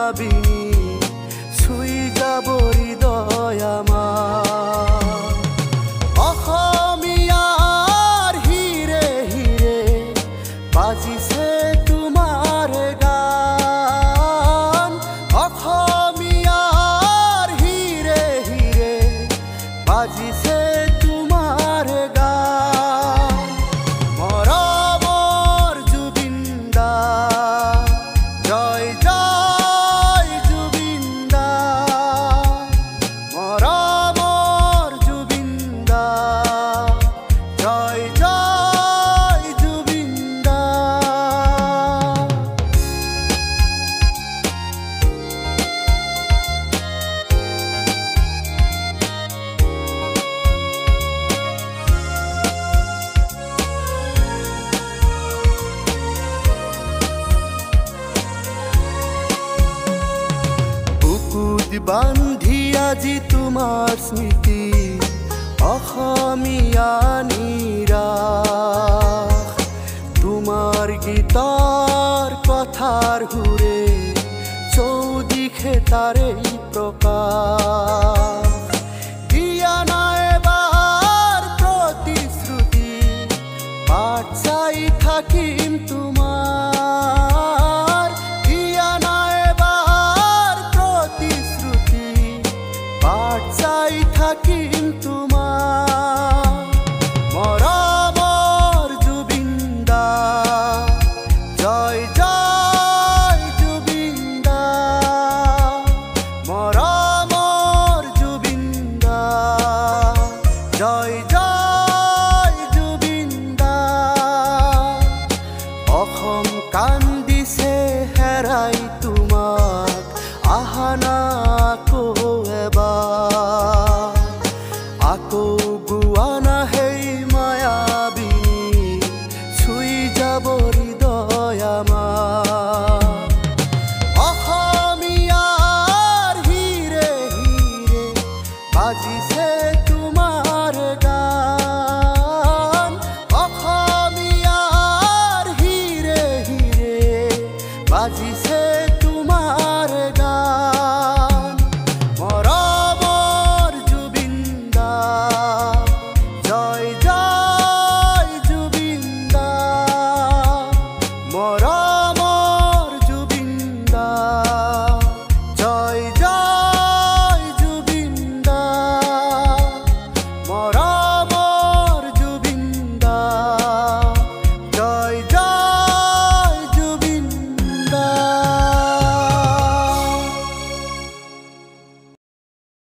মায়াবিনী ছুই যাব হৃদয় আমাৰ। অসমীয়াৰ হিৰে হিৰে বাজিছে তোমাৰ গান, অসমীয়াৰ হিৰে হিৰে বাজিছে তোমাৰ গান। মৰমৰ জুবিন দা জয় জয় জুবিন দা, মৰমৰ জুবিন দা জয় জয় জুবিন দা। বুকুত বান্ধি আজি তোমাৰ স্মৃতি অসমীয়া নিৰাশ, তোমাৰ গীতৰ কথাৰ সুৰে চৌদিশে তাৰেই প্ৰকাশ। দিয়া নাই এবাৰ প্ৰতিশ্ৰুতি বাট চাই থাকিম তোমাৰ, দিয়া নাই এবাৰ প্ৰতিশ্ৰুতি বাট চাই থাকিম তোমাৰ। মৰমৰ জুবিন দা জয় জয় জুবিন দা, মৰমৰ জুবিন দা জয় জয় জুবিন দা। অসম কান্দিছে হেৰাই তোমাক, আহা না আকৌ এবাৰ, আকৌ গোৱা না সেই মায়াবিনী ছুই যাব হৃদয় আমাৰ। অসমীয়াৰ হিৰে হিৰে বাজিছে তোমাৰ গান, অসমীয়াৰ হিৰে হিৰে বাজিছে